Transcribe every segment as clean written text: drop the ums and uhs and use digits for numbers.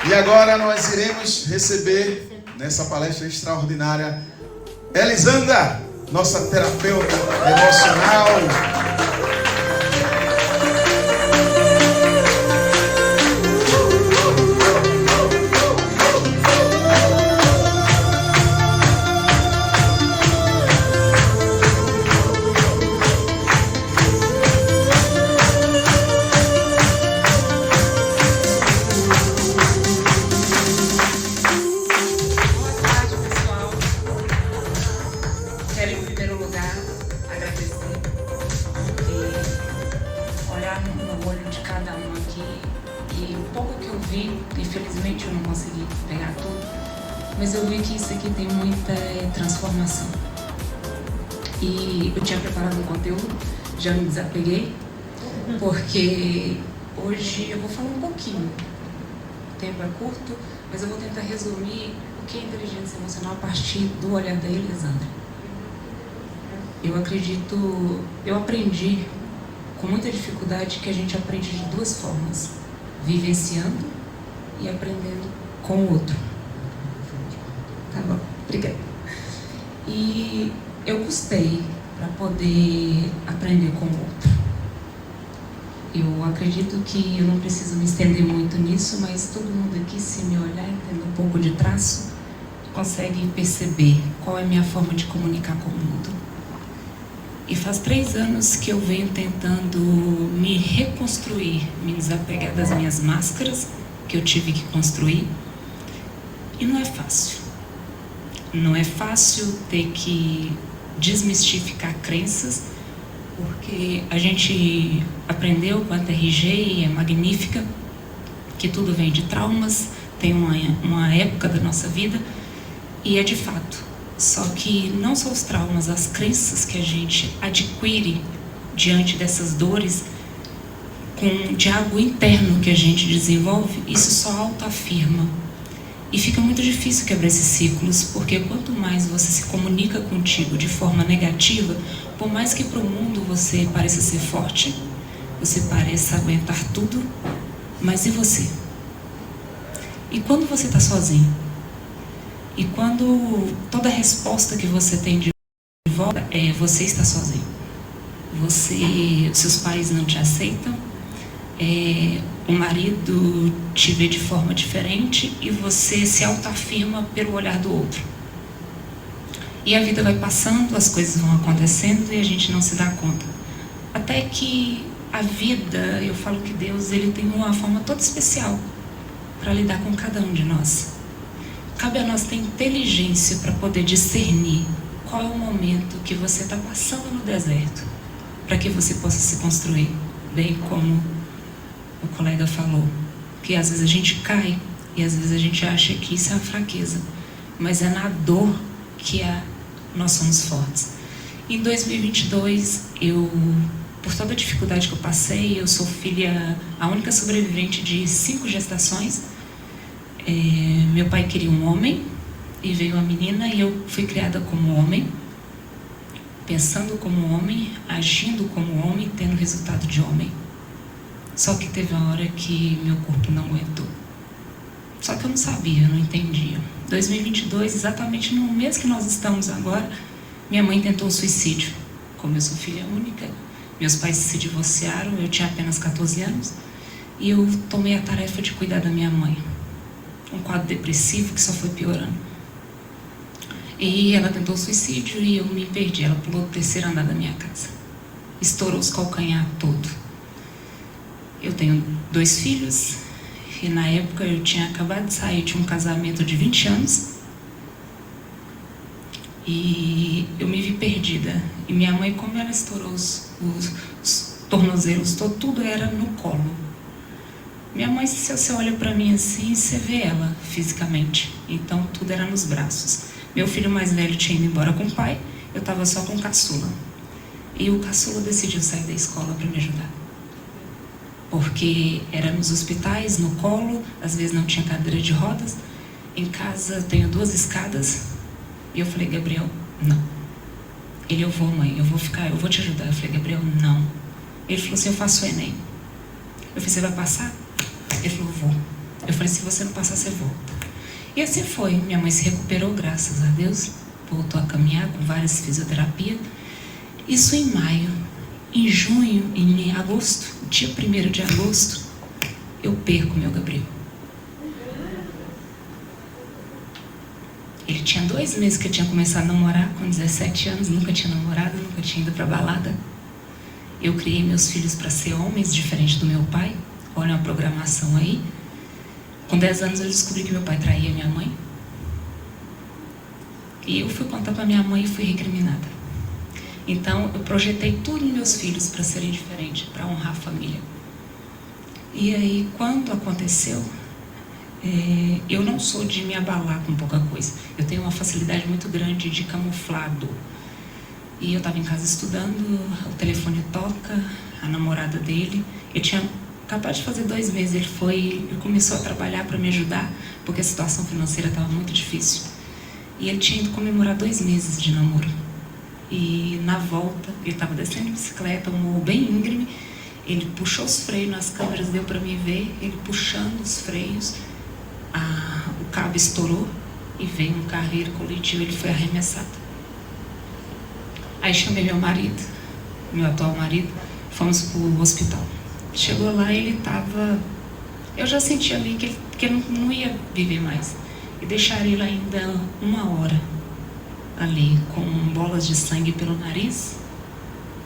E agora nós iremos receber, nessa palestra extraordinária, Elisandra, nossa terapeuta emocional. Infelizmente eu não consegui pegar tudo, mas eu vi que isso aqui tem muita transformação. E eu tinha preparado um conteúdo, já me desapeguei, porque hoje eu vou falar um pouquinho. O tempo é curto, mas eu vou tentar resumir o que é inteligência emocional a partir do olhar da Elisandra. Eu aprendi com muita dificuldade que a gente aprende de duas formas: vivenciando e aprendendo com o outro. Tá bom, obrigada. E eu custei para poder aprender com o outro. Eu acredito que eu não preciso me estender muito nisso, mas todo mundo aqui, se me olhar, entender um pouco de traço, consegue perceber qual é a minha forma de comunicar com o mundo. E faz 3 anos que eu venho tentando me reconstruir, me desapegar das minhas máscaras que eu tive que construir, e não é fácil. Não é fácil ter que desmistificar crenças, porque a gente aprendeu com a TRG, é magnífica, que tudo vem de traumas, tem uma época da nossa vida, e é de fato. Só que não só os traumas, as crenças que a gente adquire diante dessas dores, com um diálogo interno que a gente desenvolve, isso só autoafirma. E fica muito difícil quebrar esses ciclos, porque quanto mais você se comunica contigo de forma negativa, por mais que para o mundo você pareça ser forte, você pareça aguentar tudo, mas e você? E quando você está sozinho? E quando toda resposta que você tem de volta é: você está sozinho. Seus pais não te aceitam, o marido te vê de forma diferente e você se autoafirma pelo olhar do outro. E a vida vai passando, as coisas vão acontecendo e a gente não se dá conta. Até que a vida, eu falo que Deus, ele tem uma forma toda especial para lidar com cada um de nós. Cabe a nós ter inteligência para poder discernir qual é o momento que você está passando no deserto, para que você possa se construir, bem como o colega falou, que às vezes a gente cai e às vezes a gente acha que isso é uma fraqueza, mas é na dor que nós somos fortes. Em 2022, por toda a dificuldade que eu passei, eu sou a única sobrevivente de 5 gestações. Meu pai queria um homem e veio uma menina, e eu fui criada como homem, pensando como homem, agindo como homem, tendo resultado de homem. Só que teve uma hora que meu corpo não aguentou. Só que eu não sabia, eu não entendia. 2022, exatamente no mês que nós estamos agora, minha mãe tentou um suicídio. Como eu sou filha única, meus pais se divorciaram, eu tinha apenas 14 anos, e eu tomei a tarefa de cuidar da minha mãe. Um quadro depressivo que só foi piorando. E ela tentou suicídio e eu me perdi. Ela pulou do 3º andar da minha casa. Estourou os calcanhar todo. Eu tenho 2 filhos e na época eu tinha acabado de sair de um casamento de 20 anos e eu me vi perdida. E minha mãe, como ela estourou os tornozelos, tudo era no colo. Minha mãe, se você olha para mim assim, você vê ela fisicamente. Então tudo era nos braços. Meu filho mais velho tinha ido embora com o pai, eu estava só com o caçula. E o caçula decidiu sair da escola para me ajudar. Porque era nos hospitais, no colo, às vezes não tinha cadeira de rodas. Em casa tenho 2 escadas. E eu falei: Gabriel, não. Ele: eu vou, mãe, eu vou te ajudar. Eu falei: Gabriel, não. Ele falou assim: eu faço o Enem. Eu falei: você vai passar? Ele falou: vou. Eu falei, se você não passar, você volta. E assim foi. Minha mãe se recuperou, graças a Deus. Voltou a caminhar com várias fisioterapias. Isso em maio. Em junho, em agosto, dia 1º de agosto, eu perco meu Gabriel. Ele tinha 2 meses que eu tinha começado a namorar, com 17 anos, nunca tinha namorado, nunca tinha ido pra balada. Eu criei meus filhos para ser homens, diferente do meu pai. Olha uma programação aí. Com 10 anos eu descobri que meu pai traía minha mãe. E eu fui contar para minha mãe e fui recriminada. Então eu projetei tudo nos meus filhos para serem diferentes, para honrar a família. E aí quando aconteceu, eu não sou de me abalar com pouca coisa. Eu tenho uma facilidade muito grande de camuflar a dor. E eu estava em casa estudando, o telefone toca, a namorada dele. Eu tinha acabado de fazer 2 meses, ele começou a trabalhar para me ajudar, porque a situação financeira estava muito difícil. E ele tinha ido comemorar 2 meses de namoro. E na volta, ele estava descendo de bicicleta, um morro bem íngreme, ele puxou os freios, nas câmeras deu para me ver, ele puxando os freios, o cabo estourou e veio um carro e ele colidiu, ele foi arremessado. Aí chamei meu marido, meu atual marido, fomos para o hospital. Chegou lá, ele estava... Eu já senti ali que ele não ia viver mais. E deixaria ele ainda 1 hora ali, com bolas de sangue pelo nariz,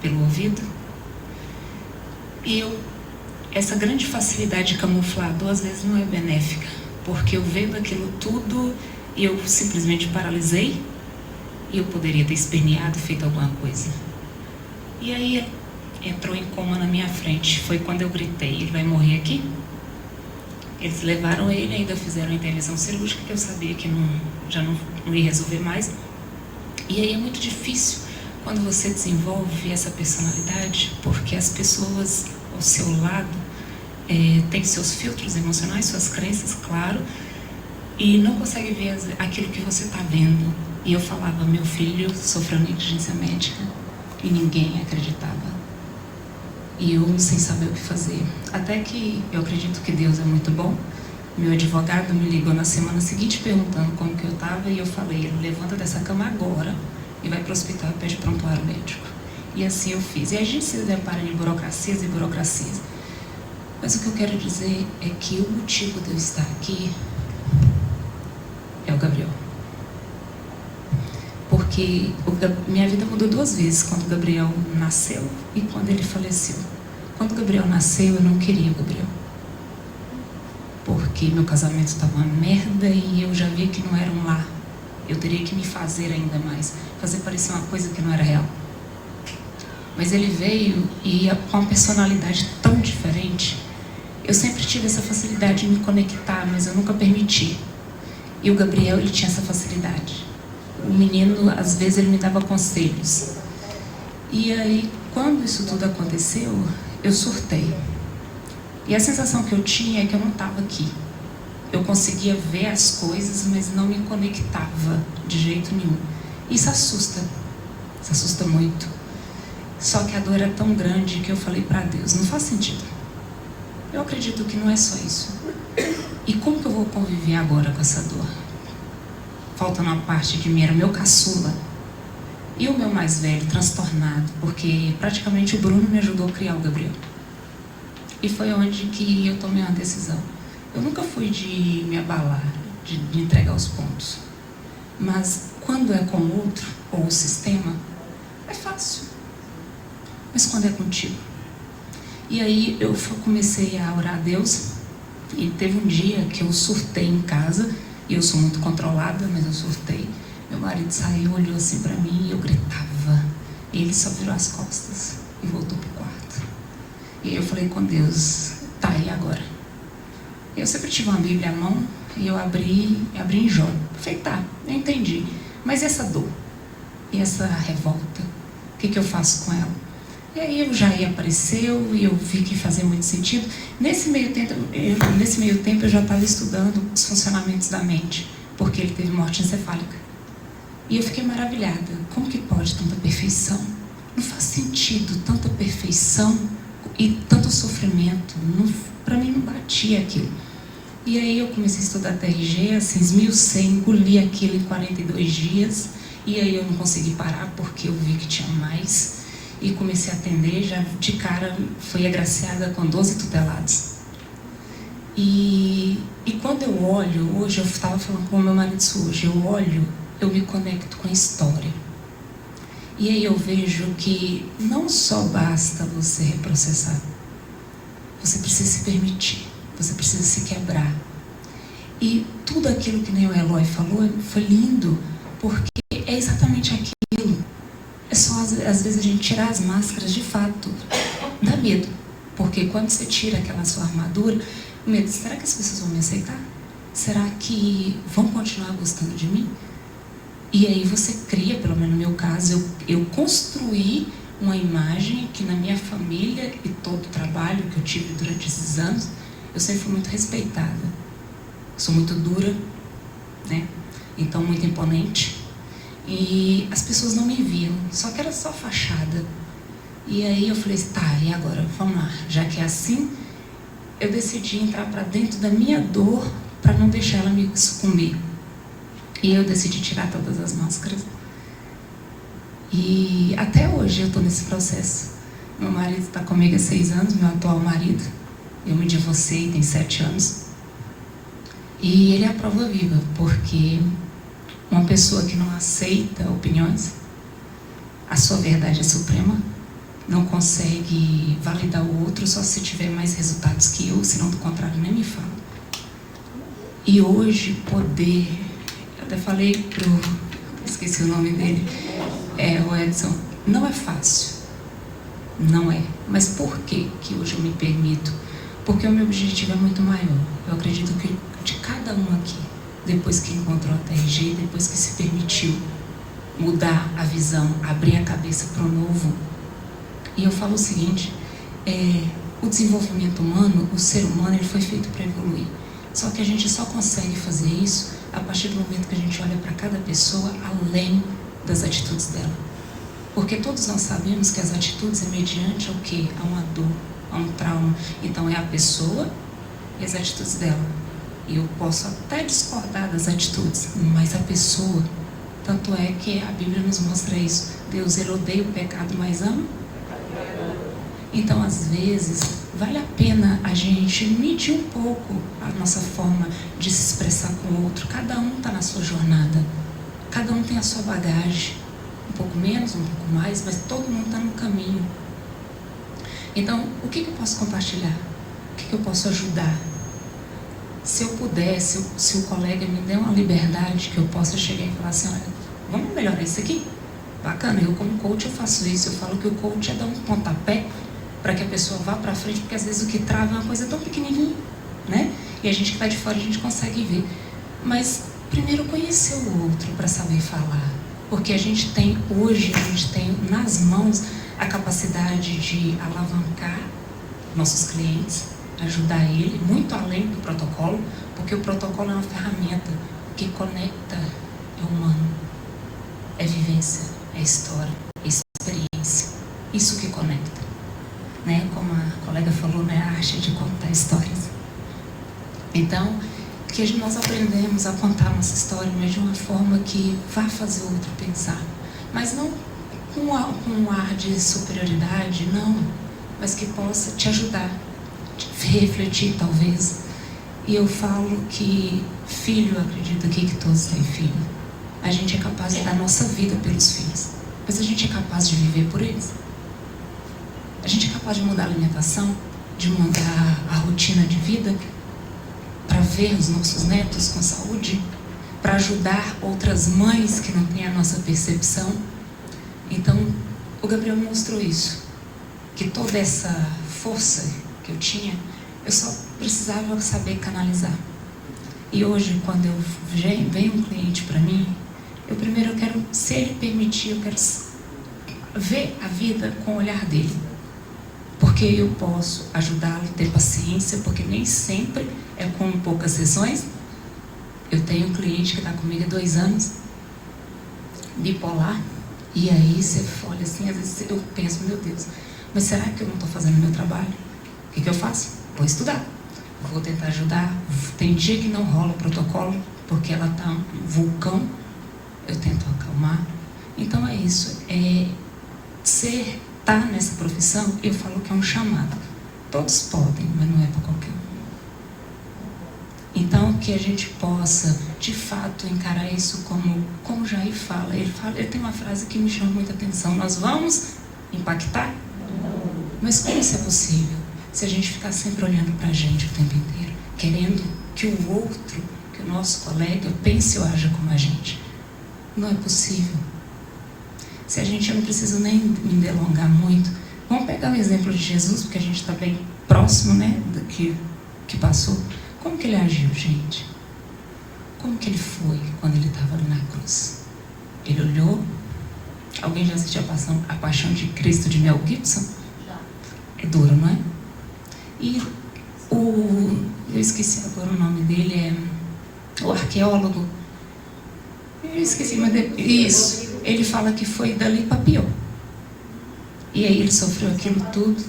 pelo ouvido. E essa grande facilidade de camuflar a dor, às vezes, não é benéfica. Porque eu vendo aquilo tudo, eu simplesmente paralisei. E eu poderia ter esperneado, feito alguma coisa. E aí entrou em coma na minha frente. Foi quando eu gritei, ele vai morrer aqui? Eles levaram ele, ainda fizeram a intervenção cirúrgica, que eu sabia que já não ia resolver mais. E aí é muito difícil quando você desenvolve essa personalidade, porque as pessoas ao seu lado têm seus filtros emocionais, suas crenças, claro, e não conseguem ver aquilo que você está vendo. E eu falava, meu filho sofreu negligência médica e ninguém acreditava. E eu sem saber o que fazer. Até que eu acredito que Deus é muito bom. Meu advogado me ligou na semana seguinte perguntando como que eu estava e eu falei, ele levanta dessa cama agora e vai para o hospital e pede prontuário médico. E assim eu fiz. E a gente se depara em burocracias e burocracias. Mas o que eu quero dizer é que o motivo de eu estar aqui é o Gabriel. Porque minha vida mudou 2 vezes, quando o Gabriel nasceu e quando ele faleceu. Quando o Gabriel nasceu, eu não queria o Gabriel. Porque meu casamento estava uma merda e eu já via que não era um lar. Eu teria que me fazer ainda mais, fazer parecer uma coisa que não era real. Mas ele veio e com uma personalidade tão diferente. Eu sempre tive essa facilidade de me conectar, mas eu nunca permiti. E o Gabriel, ele tinha essa facilidade. O menino, às vezes, ele me dava conselhos. E aí, quando isso tudo aconteceu, eu surtei. E a sensação que eu tinha é que eu não estava aqui. Eu conseguia ver as coisas, mas não me conectava de jeito nenhum. Isso assusta muito. Só que a dor era tão grande que eu falei para Deus, não faz sentido. Eu acredito que não é só isso. E como que eu vou conviver agora com essa dor? Faltando uma parte de mim, era o meu caçula. E o meu mais velho, transtornado, porque praticamente o Bruno me ajudou a criar o Gabriel. E foi onde que eu tomei uma decisão. Eu nunca fui de me abalar, de entregar os pontos. Mas quando é com o outro, ou o sistema, é fácil. Mas quando é contigo? E aí eu comecei a orar a Deus. E teve um dia que eu surtei em casa. E eu sou muito controlada, mas eu surtei. Meu marido saiu, olhou assim pra mim e eu gritava. E ele só virou as costas e voltou pro quarto. E aí eu falei com Deus, tá, e agora? Eu sempre tive uma Bíblia à mão e eu abri em Jó. Eu falei, tá, eu entendi. Mas e essa dor? E essa revolta? O que eu faço com ela? E aí o Jair apareceu e eu vi que fazia muito sentido. Nesse meio tempo eu já estava estudando os funcionamentos da mente, porque ele teve morte encefálica. E eu fiquei maravilhada. Como que pode tanta perfeição? Não faz sentido tanta perfeição e tanto sofrimento. Para mim não batia aquilo. E aí eu comecei a estudar TRG, assim, esmiucei, engoli aquilo em 42 dias. E aí eu não consegui parar porque eu vi que tinha mais. E comecei a atender, já de cara fui agraciada com 12 tutelados. E quando eu olho, hoje eu estava falando com o meu marido isso hoje, eu olho, eu me conecto com a história. E aí eu vejo que não só basta você reprocessar, você precisa se permitir, você precisa se quebrar. E tudo aquilo que nem o Eloy falou foi lindo, porque é exatamente aquilo. É só às vezes a gente tirar as máscaras de fato. Dá medo, porque quando você tira aquela sua armadura, o medo, será que as pessoas vão me aceitar? Será que vão continuar gostando de mim? E aí você cria, pelo menos no meu caso, eu construí uma imagem que na minha família e todo o trabalho que eu tive durante esses anos, eu sempre fui muito respeitada. Sou muito dura, né? Então muito imponente. E as pessoas não me viam, só que era só fachada. E aí eu falei, tá, e agora? Vamos lá. Já que é assim, eu decidi entrar para dentro da minha dor para não deixar ela me sucumbir. E eu decidi tirar todas as máscaras. E até hoje eu estou nesse processo. Meu marido está comigo há 6 anos, meu atual marido. Eu me divorciei, tem 7 anos. E ele é a prova viva, porque uma pessoa que não aceita opiniões, a sua verdade é suprema, não consegue validar o outro só se tiver mais resultados que eu, senão do contrário nem me fala. E hoje poder, eu até falei esqueci o nome dele, o Edson, não é fácil, não é, mas por que hoje eu me permito? Porque o meu objetivo é muito maior. Eu acredito que de cada um aqui, depois que encontrou a TRG, depois que se permitiu mudar a visão, abrir a cabeça para o novo. E eu falo o seguinte, o desenvolvimento humano, o ser humano, ele foi feito para evoluir. Só que a gente só consegue fazer isso a partir do momento que a gente olha para cada pessoa além das atitudes dela. Porque todos nós sabemos que as atitudes é mediante ao quê? A uma dor, a um trauma. Então é a pessoa e as atitudes dela. E eu posso até discordar das atitudes, mas a pessoa, tanto é que a Bíblia nos mostra isso. Deus, ele odeia o pecado, mas ama. Então, às vezes, vale a pena a gente medir um pouco a nossa forma de se expressar com o outro. Cada um está na sua jornada, cada um tem a sua bagagem, um pouco menos, um pouco mais, mas todo mundo está no caminho. Então, o que eu posso compartilhar? O que eu posso ajudar? Se eu puder, se o colega me der uma liberdade que eu possa chegar e falar assim, olha, vamos melhorar isso aqui? Bacana, eu como coach eu faço isso, eu falo que o coach é dar um pontapé para que a pessoa vá para frente, porque às vezes o que trava é uma coisa tão pequenininha, né? E a gente que está de fora, a gente consegue ver. Mas primeiro conhecer o outro para saber falar, porque hoje a gente tem nas mãos a capacidade de alavancar nossos clientes, ajudar ele muito além do protocolo, porque o protocolo é uma ferramenta que conecta o humano, é vivência, é história, é experiência, isso que conecta. Né? Como a colega falou, né? A arte de contar histórias. Então, que nós aprendemos a contar nossa história, mas de uma forma que vá fazer o outro pensar. Mas não com um ar de superioridade, não. Mas que possa te ajudar, te refletir talvez. E eu falo que filho, eu acredito aqui que todos têm filho. A gente é capaz de dar nossa vida pelos filhos. Mas a gente é capaz de viver por eles. A gente é capaz de mudar a alimentação, de mudar a rotina de vida, para ver os nossos netos com saúde, para ajudar outras mães que não têm a nossa percepção. Então, o Gabriel me mostrou isso, que toda essa força que eu tinha, eu só precisava saber canalizar. E hoje, quando vem um cliente para mim, eu quero, se ele permitir, eu quero ver a vida com o olhar dele. Porque eu posso ajudá-lo a ter paciência, porque nem sempre é com poucas sessões. Eu tenho um cliente que está comigo há 2 anos, bipolar, e aí você olha assim, às vezes eu penso, meu Deus, mas será que eu não estou fazendo o meu trabalho? O que eu faço? Vou estudar. vou tentar ajudar. Tem dia que não rola o protocolo, porque ela está um vulcão, eu tento acalmar. Então é isso, tá nessa profissão, eu falo que é um chamado. Todos podem, mas não é para qualquer um. Então, que a gente possa, de fato, encarar isso como o Jair fala. Ele tem uma frase que me chama muita atenção. Nós vamos impactar? Mas como isso é possível? Se a gente ficar sempre olhando para a gente o tempo inteiro, querendo que o outro, que o nosso colega, pense ou haja como a gente. Não é possível. Se a gente, eu não preciso nem me delongar muito. Vamos pegar o exemplo de Jesus, porque a gente está bem próximo, né, do que passou. Como que ele agiu, gente? Como que ele foi quando ele estava ali na cruz? Ele olhou. Alguém já assistiu a Paixão de Cristo de Mel Gibson? É duro, não é? E eu esqueci agora o nome dele, é o arqueólogo. Eu esqueci, mas isso. Ele fala que foi dali para pior. E aí ele sofreu aquilo tudo.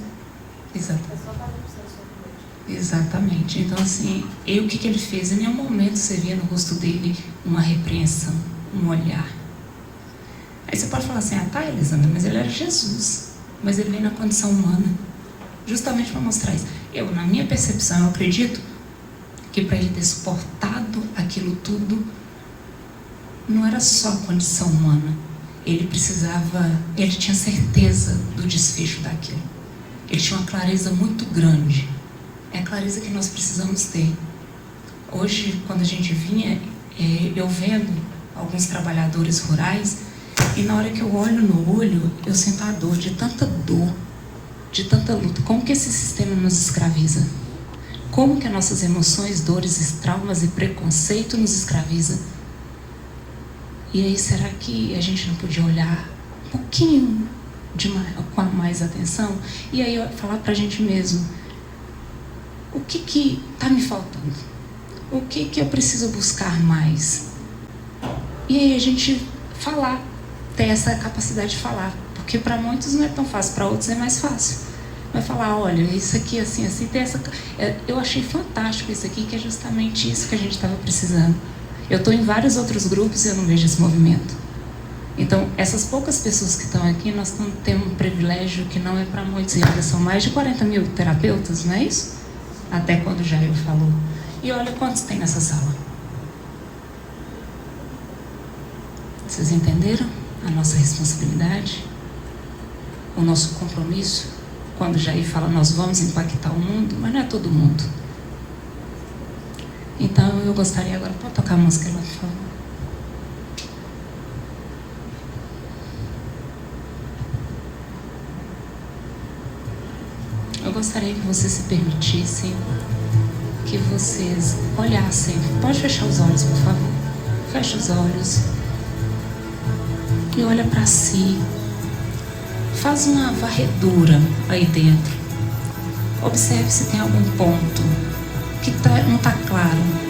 Exatamente. Então, assim, o que ele fez? Em nenhum momento você via no rosto dele uma repreensão, um olhar. Aí você pode falar assim, tá, Elisandra, mas ele era Jesus. Mas ele veio na condição humana, justamente para mostrar isso. Na minha percepção, eu acredito que para ele ter suportado aquilo tudo, não era só a condição humana. Ele tinha certeza do desfecho daquilo. Ele tinha uma clareza muito grande. É a clareza que nós precisamos ter. Hoje, quando a gente vinha, eu vendo alguns trabalhadores rurais, e na hora que eu olho no olho, eu sinto a dor, de tanta luta. Como que esse sistema nos escraviza? Como que as nossas emoções, dores, traumas e preconceito nos escraviza? E aí, será que a gente não podia olhar um pouquinho com mais atenção? E aí, falar pra gente mesmo, o que está me faltando? O que eu preciso buscar mais? E aí a gente ter essa capacidade de falar. Porque para muitos não é tão fácil, para outros é mais fácil. Vai falar, olha, isso aqui assim, tem essa... Eu achei fantástico isso aqui, que é justamente isso que a gente estava precisando. Eu estou em vários outros grupos e eu não vejo esse movimento. Então, essas poucas pessoas que estão aqui, nós temos um privilégio que não é para muitos, e ainda são mais de 40 mil terapeutas, não é isso? Até quando o Jair falou. E olha quantos tem nessa sala. Vocês entenderam a nossa responsabilidade? O nosso compromisso? Quando o Jair fala, nós vamos impactar o mundo, mas não é todo mundo. Então eu gostaria agora, pode tocar a música lá, por favor? Eu gostaria que vocês se permitissem, que vocês olhassem. Pode fechar os olhos, por favor. Fecha os olhos. E olha para si. Faz uma varredura aí dentro. Observe se tem algum ponto que não está claro.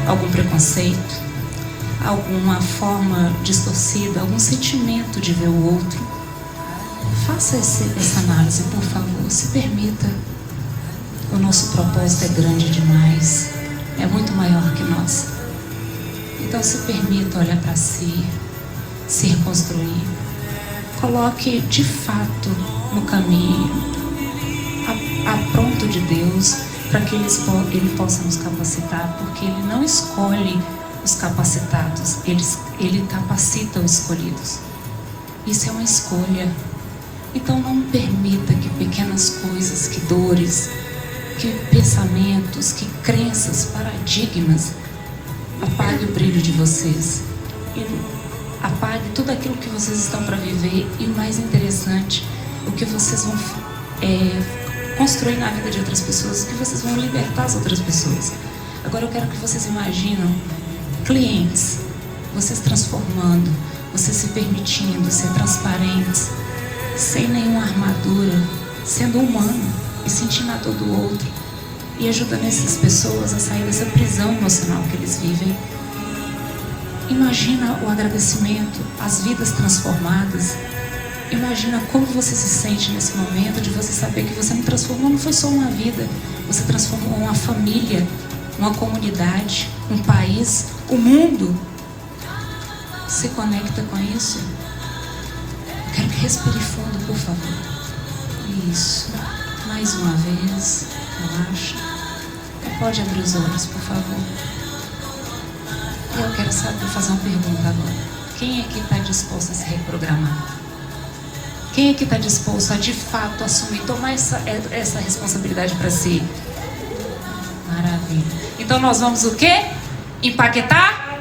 Algum preconceito, alguma forma distorcida, algum sentimento de ver o outro. Faça essa análise, por favor. Se permita. O nosso propósito é grande demais. É muito maior que nós. Então se permita olhar para si, se reconstruir. Coloque de fato no caminho apronto de Deus, para que Ele possa nos capacitar, porque Ele não escolhe os capacitados, Ele capacita os escolhidos. Isso é uma escolha. Então não permita que pequenas coisas, que dores, que pensamentos, que crenças, paradigmas apague o brilho de vocês. E apague tudo aquilo que vocês estão para viver. E o mais interessante, o que vocês vão construir na vida de outras pessoas, o que vocês vão libertar as outras pessoas. Agora eu quero que vocês imaginam clientes, vocês transformando, vocês se permitindo ser transparentes, sem nenhuma armadura, sendo humano e sentindo a dor do outro e ajudando essas pessoas a sair dessa prisão emocional que eles vivem. Imagina o agradecimento, as vidas transformadas. Imagina como você se sente nesse momento de você saber que você não transformou, não foi só uma vida, você transformou uma família, uma comunidade, um país, o mundo. Se conecta com isso? Eu quero que respire fundo, por favor. Isso. Mais uma vez. Relaxa. Pode abrir os olhos, por favor. Eu quero fazer uma pergunta agora. Quem aqui está disposto a se reprogramar? Quem aqui está disposto a, de fato, assumir, tomar essa responsabilidade para si? Maravilha. Então nós vamos o quê? Empaquetar?